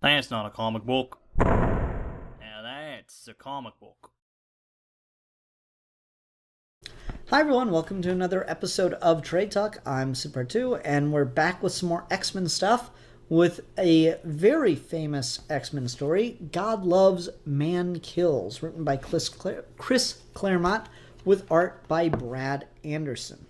That's not a comic book. Now that's a comic book. Hi everyone, welcome to another episode of Trade Talk. I'm Super2, and we're back with some more X-Men stuff with a very famous X-Men story, God Loves, Man Kills, written by Chris Claremont with art by Brad Anderson.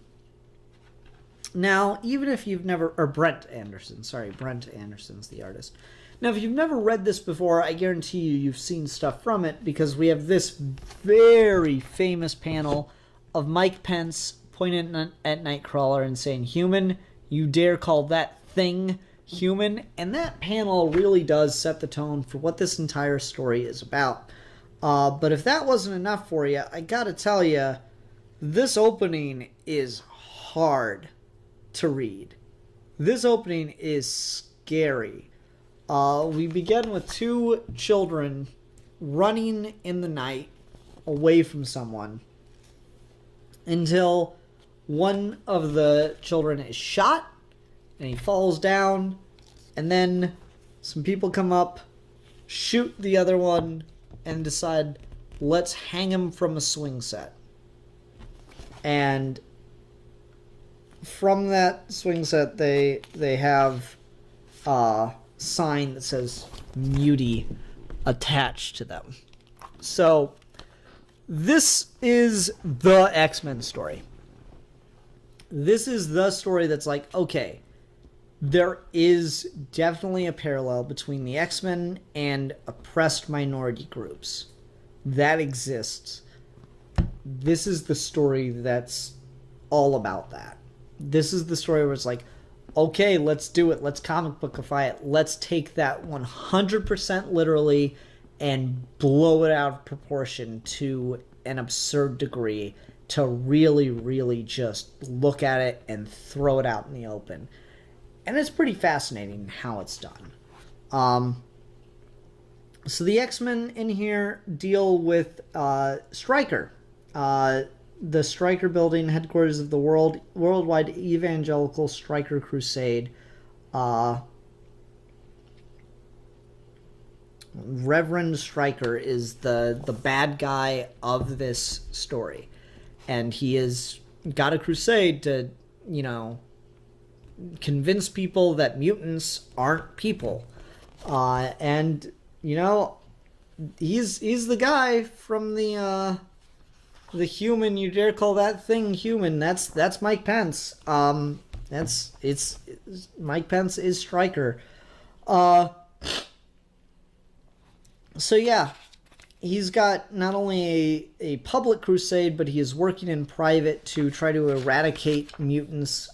Now, even if you've never, or Brent Anderson's the artist. Now, if you've never read this before, I guarantee you've seen stuff from it because we have this very famous panel of Mike Pence pointing at Nightcrawler and saying, "Human, you dare call that thing human?" And that panel really does set the tone for what this entire story is about. But if that wasn't enough for you, I gotta tell you, this opening is hard to read. This opening is scary. We begin with two children running in the night away from someone until one of the children is shot and he falls down, and then some people come up, shoot the other one, and decide, let's hang him from a swing set. And from that swing set, they have a sign that says "Muty" attached to them. So this is the X-Men story. This is the story that's like, okay, there is definitely a parallel between the X-Men and oppressed minority groups. That exists. This is the story that's all about that. This is the story where it's like, okay, let's do it. Let's comic bookify it. Let's take that 100% literally and blow it out of proportion to an absurd degree to really, really just look at it and throw it out in the open. And it's pretty fascinating how it's done. So the X-Men in here deal with Stryker. The Stryker building, headquarters of the worldwide evangelical Stryker crusade. Reverend Stryker is the bad guy of this story, and he has got a crusade to, convince people that mutants aren't people. And he's the guy from the human, you dare call that thing human. That's Mike Pence. It's Mike Pence is Stryker. So yeah, he's got not only a public crusade, but he is working in private to try to eradicate mutants,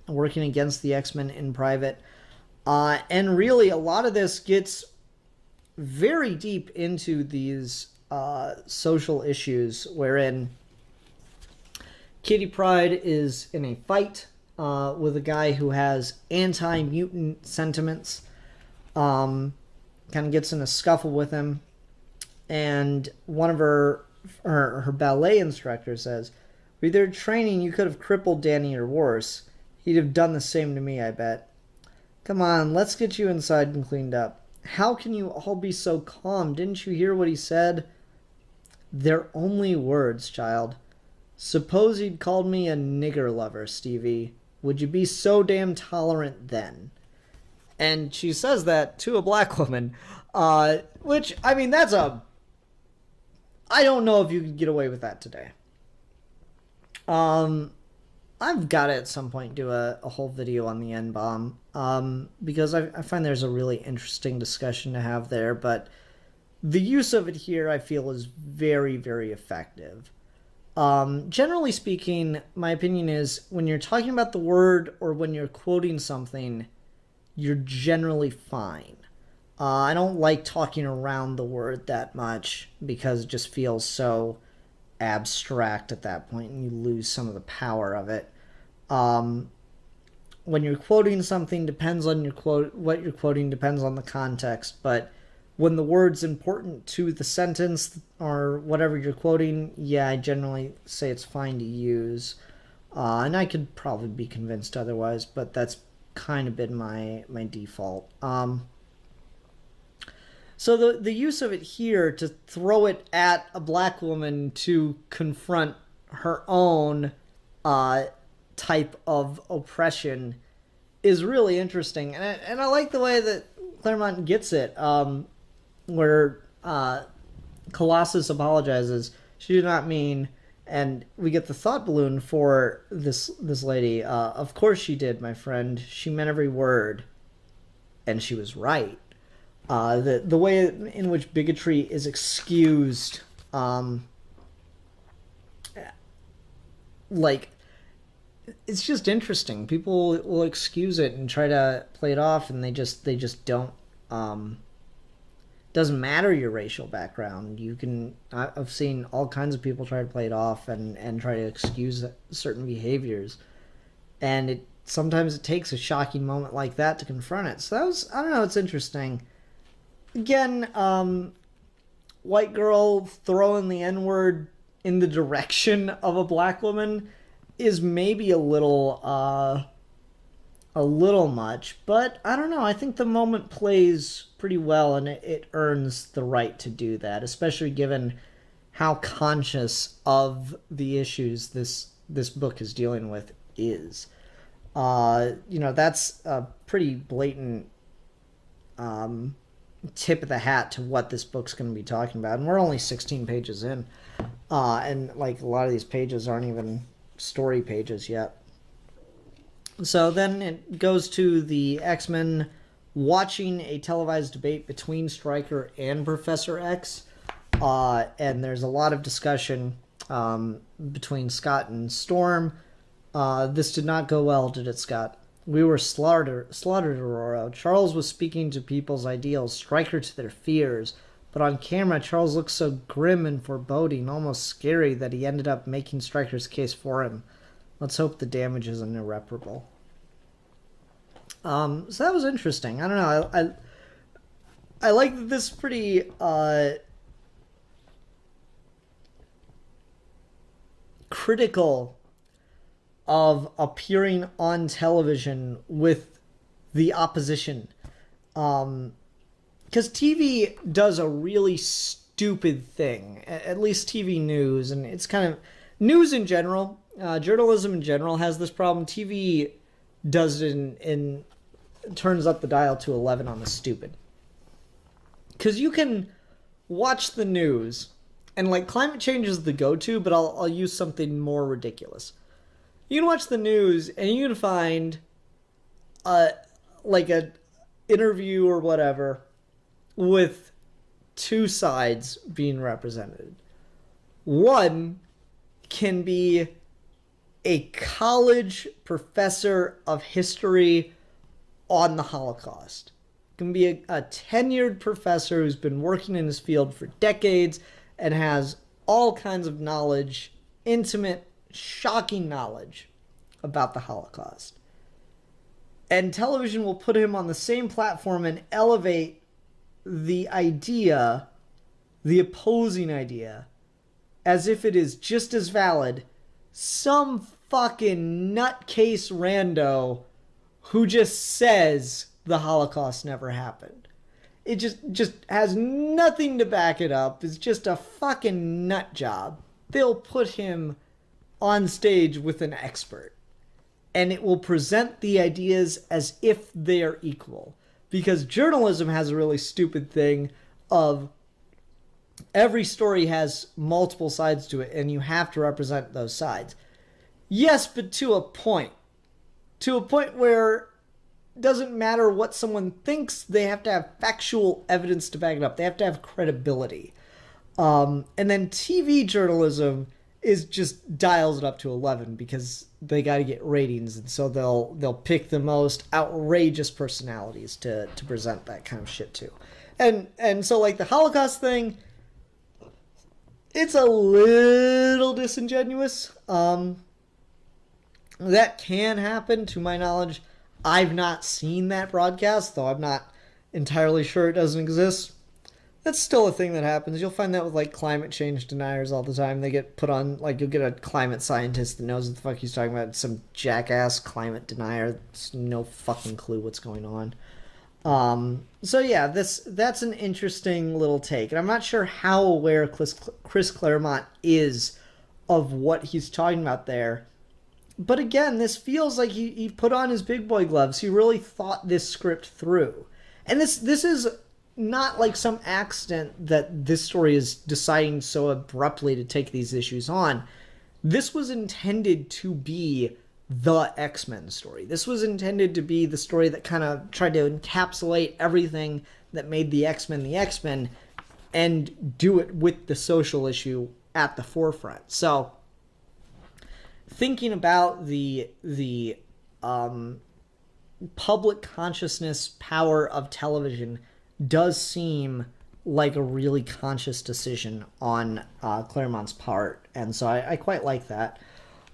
working against the X-Men in private. And really, a lot of this gets very deep into these social issues, wherein Kitty Pryde is in a fight with a guy who has anti-mutant sentiments. Kind of gets in a scuffle with him, and one of her ballet instructors says, "With your training, you could have crippled Danny or worse. He'd have done the same to me, I bet. Come on, let's get you inside and cleaned up. How can you all be so calm? Didn't you hear what he said?" "They're only words, child. Suppose he'd called me a nigger lover, Stevie. Would you be so damn tolerant then?" And she says that to a black woman, which, I mean, I don't know if you could get away with that today. I've got to at some point do a whole video on the N-bomb, because I find there's a really interesting discussion to have there, but the use of it here, I feel, is very, very effective. Generally speaking, my opinion is when you're talking about the word or when you're quoting something, you're generally fine. I don't like talking around the word that much because it just feels so abstract at that point and you lose some of the power of it. When you're quoting something, depends on what you're quoting depends on the context, but when the word's important to the sentence or whatever you're quoting, yeah, I generally say it's fine to use. And I could probably be convinced otherwise, but that's kind of been my default. So the use of it here to throw it at a black woman to confront her own type of oppression is really interesting, and I like the way that Claremont gets it, where Colossus apologizes. She did not mean, and we get the thought balloon for this lady. Of course she did, my friend. She meant every word, and she was right. The way in which bigotry is excused, like, it's just interesting. People will excuse it and try to play it off, and they just don't. Doesn't matter your racial background. I've seen all kinds of people try to play it off and try to excuse certain behaviors, and sometimes it takes a shocking moment like that to confront it. So I don't know, it's interesting. Again, white girl throwing the N-word in the direction of a black woman is maybe a little much, but I don't know. I think the moment plays pretty well, and it earns the right to do that, especially given how conscious of the issues this book is dealing with is. That's a pretty blatant tip of the hat to what this book's going to be talking about, and we're only 16 pages in, and like a lot of these pages aren't even story pages yet. So then it goes to the X-Men watching a televised debate between Stryker and Professor X, and there's a lot of discussion between Scott and Storm. This did not go well, did it, Scott? We were slaughtered, Aurora. Charles was speaking to people's ideals, Stryker to their fears. But on camera, Charles looked so grim and foreboding, almost scary, that he ended up making Stryker's case for him. Let's hope the damage isn't irreparable. So that was interesting. I don't know. I like that this pretty critical of appearing on television with the opposition. Because TV does a really stupid thing, at least TV news, and it's kind of news in general. Journalism in general has this problem. TV does it in turns up the dial to 11 on the stupid. Because you can watch the news, and like climate change is the go-to, but I'll use something more ridiculous. You can watch the news, and you can find like a interview or whatever with two sides being represented. One can be a college professor of history on the Holocaust. It can be a tenured professor who's been working in this field for decades and has all kinds of knowledge, intimate, shocking knowledge about the Holocaust. And television will put him on the same platform and elevate the idea, the opposing idea, as if it is just as valid. Some fucking nutcase rando who just says the Holocaust never happened. It just has nothing to back it up. It's just a fucking nut job. They'll put him on stage with an expert, and it will present the ideas as if they're equal. Because journalism has a really stupid thing of every story has multiple sides to it, and you have to represent those sides. Yes, but to a point. To a point where it doesn't matter what someone thinks, they have to have factual evidence to back it up. They have to have credibility. And then TV journalism is just dials it up to 11 because they got to get ratings, and so they'll pick the most outrageous personalities to present that kind of shit to. And so like the Holocaust thing, it's a little disingenuous. That can happen, to my knowledge. I've not seen that broadcast, though I'm not entirely sure it doesn't exist. That's still a thing that happens. You'll find that with like climate change deniers all the time. They get put on, like, you'll get a climate scientist that knows what the fuck he's talking about. Some jackass climate denier that's no fucking clue what's going on. So yeah, that's an interesting little take, and I'm not sure how aware Chris Claremont is of what he's talking about there. But again, this feels like he put on his big boy gloves. He really thought this script through, and this is not like some accident that this story is deciding so abruptly to take these issues on. This was intended to be the X-Men story. This was intended to be the story that kind of tried to encapsulate everything that made the X-Men and do it with the social issue at the forefront. So thinking about the public consciousness power of television does seem like a really conscious decision on Claremont's part, and so I quite like that.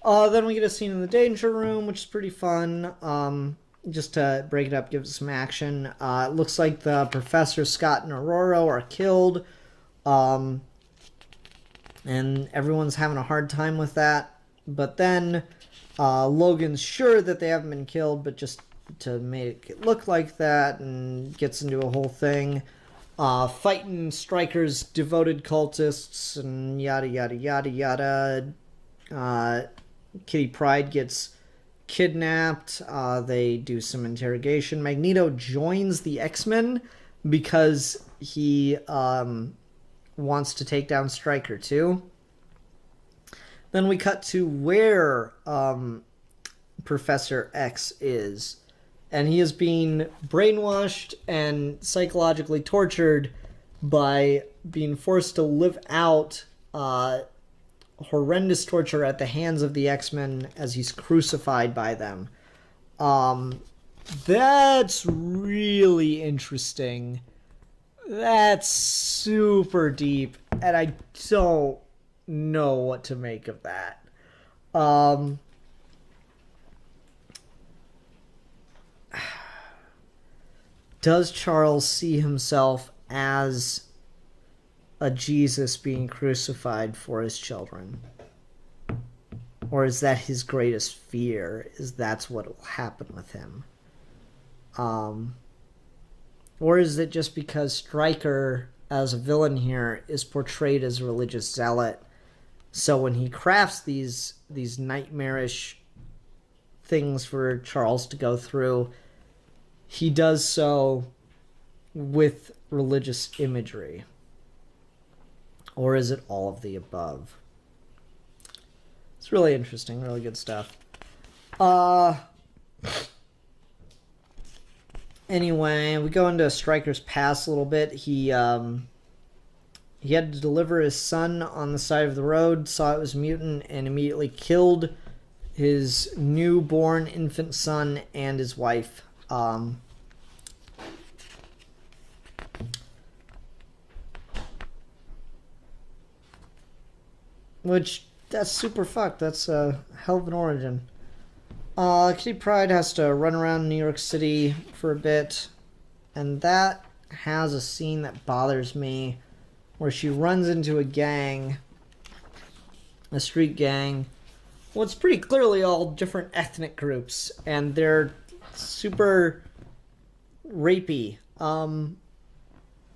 Then we get a scene in the Danger Room, which is pretty fun. Just to break it up, give it some action. It looks like the Professor, Scott, and Aurora are killed, and everyone's having a hard time with that. But then Logan's sure that they haven't been killed, but just to make it look like that, and gets into a whole thing. Fighting Stryker's devoted cultists, and yada yada yada yada. Kitty Pryde gets kidnapped. They do some interrogation. Magneto joins the X-Men because he wants to take down Stryker too. Then we cut to where Professor X is, and he is being brainwashed and psychologically tortured by being forced to live out horrendous torture at the hands of the X-Men as he's crucified by them. That's really interesting. That's super deep, and I don't know what to make of that. Does Charles see himself as a Jesus being crucified for his children? Or is that his greatest fear? Is that's what will happen with him? Or is it just because Stryker, as a villain here, is portrayed as a religious zealot? So when he crafts these nightmarish things for Charles to go through, he does so with religious imagery. Or is it all of the above? It's really interesting, really good stuff. Anyway, we go into Stryker's past a little bit. He had to deliver his son on the side of the road, saw it was mutant, and immediately killed his newborn infant son and his wife. Which, that's super fucked. That's a hell of an origin. Kitty Pryde has to run around New York City for a bit, and that has a scene that bothers me, where she runs into a gang, a street gang. Well, it's pretty clearly all different ethnic groups, and they're super rapey. So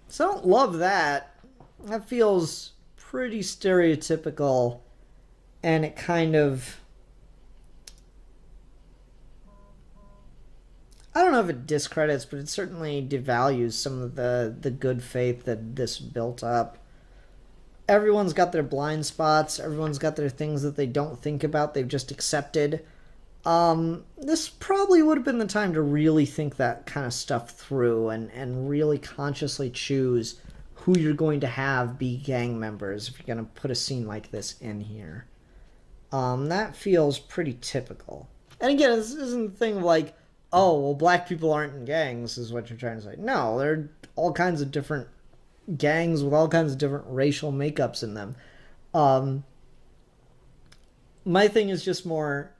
I don't love that. That feels pretty stereotypical, and it kind of, I don't know if it discredits, but it certainly devalues some of the good faith that this built up. Everyone's got their blind spots. Everyone's got their things that they don't think about. They've just accepted. This probably would have been the time to really think that kind of stuff through and really consciously choose who you're going to have be gang members if you're going to put a scene like this in here. That feels pretty typical. And again, this isn't the thing of like, oh, well, black people aren't in gangs, is what you're trying to say. No, there are all kinds of different gangs with all kinds of different racial makeups in them. My thing is just more,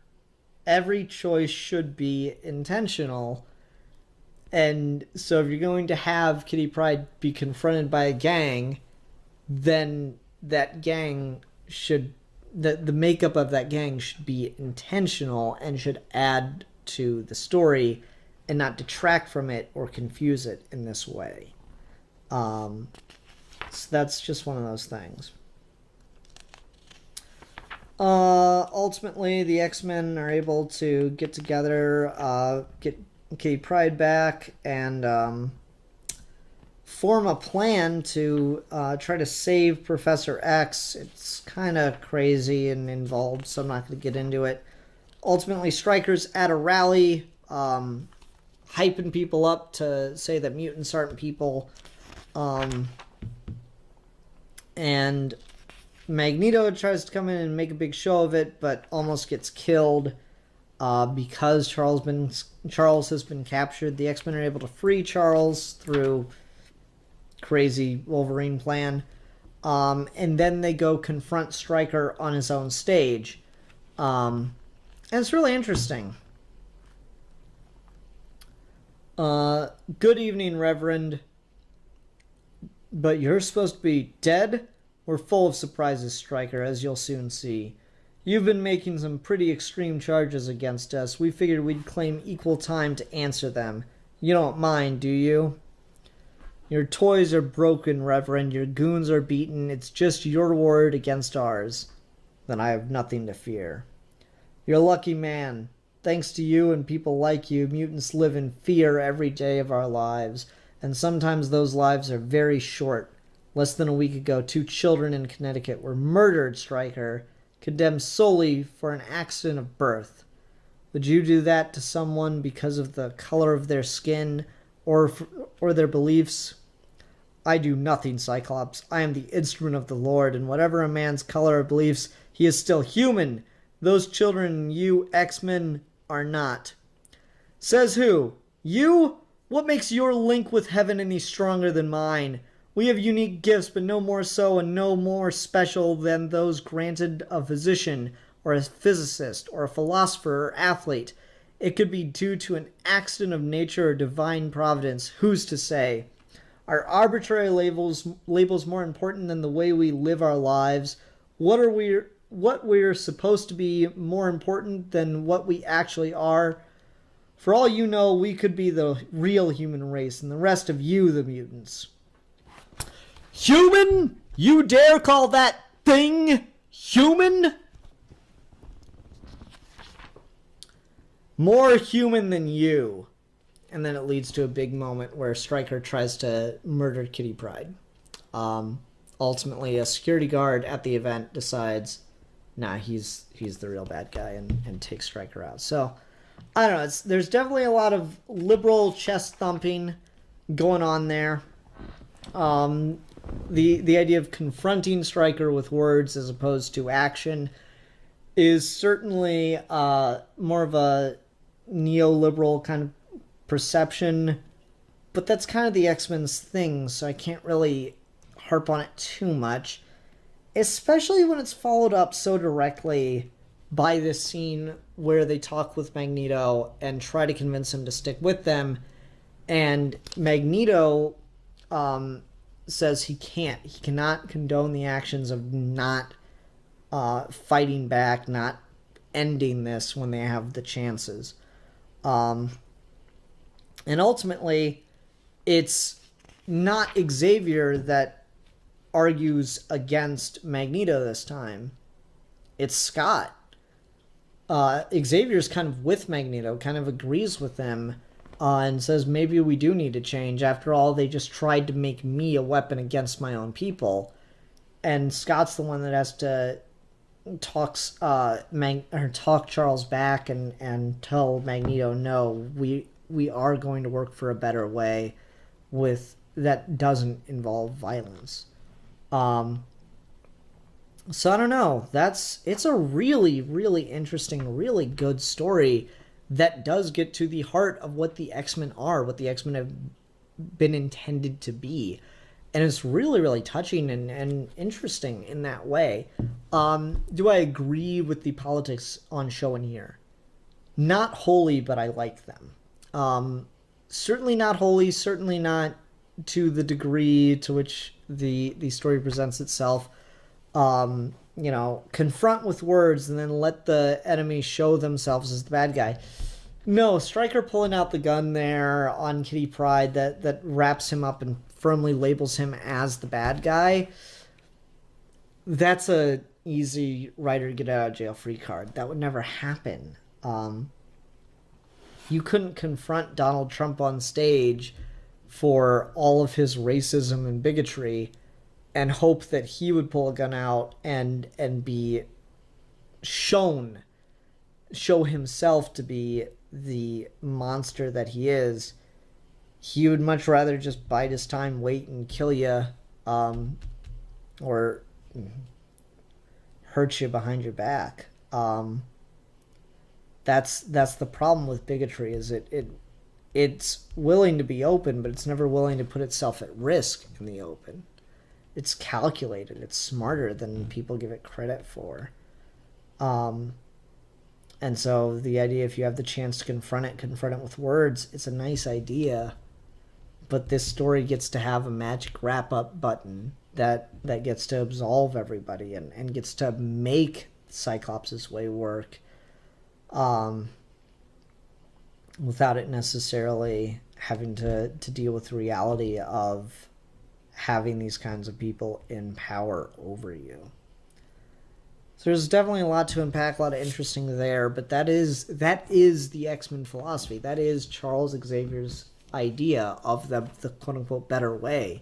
every choice should be intentional. And so if you're going to have Kitty Pryde be confronted by a gang, then that gang should, the makeup of that gang should be intentional and should add to the story and not detract from it or confuse it in this way. So that's just one of those things. Ultimately, the X-Men are able to get together, get Kitty Pryde back, and form a plan to try to save Professor X. It's kind of crazy and involved, so I'm not going to get into it. Ultimately, Stryker's at a rally, hyping people up to say that mutants aren't people. And Magneto tries to come in and make a big show of it, but almost gets killed because Charles has been captured. The X-Men are able to free Charles through crazy Wolverine plan. And then they go confront Stryker on his own stage. And it's really interesting. Good evening, Reverend. But you're supposed to be dead? We're full of surprises, Stryker, as you'll soon see. You've been making some pretty extreme charges against us. We figured we'd claim equal time to answer them. You don't mind, do you? Your toys are broken, Reverend. Your goons are beaten. It's just your word against ours. Then I have nothing to fear. You're a lucky man. Thanks to you and people like you, mutants live in fear every day of our lives. And sometimes those lives are very short. Less than a week ago, 2 children in Connecticut were murdered, Stryker, condemned solely for an accident of birth. Would you do that to someone because of the color of their skin or their beliefs? I do nothing, Cyclops. I am the instrument of the Lord, and whatever a man's color or beliefs, he is still human. Those children and you, X-Men, are not. Says who? You? What makes your link with heaven any stronger than mine? We have unique gifts, but no more so and no more special than those granted a physician, or a physicist, or a philosopher, or athlete. It could be due to an accident of nature or divine providence. Who's to say? Are arbitrary labels more important than the way we live our lives? What we're supposed to be more important than what we actually are? For all you know, we could be the real human race, and the rest of you the mutants. Human? You dare call that thing human? More human than you. And then it leads to a big moment where Stryker tries to murder Kitty Pryde. Ultimately, a security guard at the event decides, nah, he's the real bad guy, and takes Stryker out. So, I don't know. There's definitely a lot of liberal chest thumping going on there. The idea of confronting Stryker with words as opposed to action is certainly more of a neoliberal kind of perception, but that's kind of the X-Men's thing, so I can't really harp on it too much, especially when it's followed up so directly by this scene where they talk with Magneto and try to convince him to stick with them, and Magneto says he cannot condone the actions of not fighting back, not ending this when they have the chances. And ultimately, it's not Xavier that argues against Magneto this time. It's Scott. Xavier's kind of with Magneto, kind of agrees with him, and says maybe we do need to change. After all, they just tried to make me a weapon against my own people. And Scott's the one that has to talk Charles back and tell Magneto, no, we are going to work for a better way that doesn't involve violence. So I don't know. It's a really, really interesting, really good story that does get to the heart of what the X-Men are, what the X-Men have been intended to be. And it's really, really touching and interesting in that way. Do I agree with the politics on show and here? Not wholly, but I like them. Certainly not wholly, certainly not to the degree to which the story presents itself. Confront with words and then let the enemy show themselves as the bad guy. No, Stryker pulling out the gun there on Kitty Pryde that wraps him up and firmly labels him as the bad guy. That's a easy writer get out of jail free card. That would never happen. You couldn't confront Donald Trump on stage for all of his racism and bigotry and hope that he would pull a gun out and be show himself to be the monster that he is. He would much rather just bide his time, wait, and kill you, or hurt you behind your back. That's the problem with bigotry. Is it's willing to be open, but it's never willing to put itself at risk in the open. It's calculated. It's smarter than people give it credit for. And so the idea, if you have the chance to confront it with words, it's a nice idea. But this story gets to have a magic wrap-up button that gets to absolve everybody and gets to make Cyclops' way work without it necessarily having to deal with the reality of having these kinds of people in power over you. So there's definitely a lot to unpack, a lot of interesting there, but that is the X-Men philosophy. That is Charles Xavier's idea of the quote-unquote better way.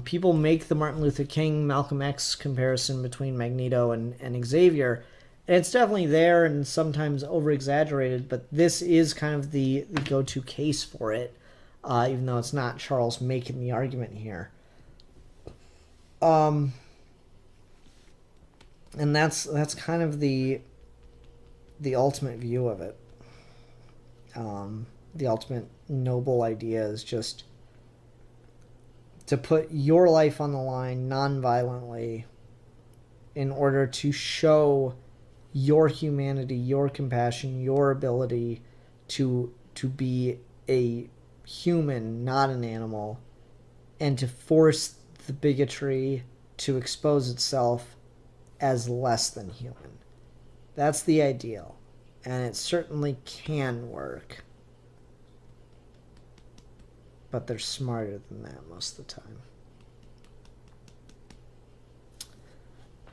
People make the Martin Luther King, Malcolm X comparison between Magneto and Xavier, and it's definitely there and sometimes over-exaggerated, but this is kind of the go-to case for it, even though it's not Charles making the argument here. And that's kind of the ultimate view of it. The ultimate noble idea is just to put your life on the line non-violently in order to show your humanity, your compassion, your ability to be a human, not an animal, and to force the bigotry to expose itself as less than human. That's the ideal, and it certainly can work. But they're smarter than that most of the time.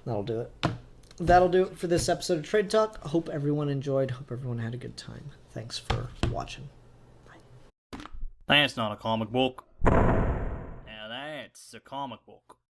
That'll do it. That'll do it for this episode of Trade Talk. Hope everyone enjoyed. Hope everyone had a good time. Thanks for watching. Bye. That's not a comic book. Now that's a comic book.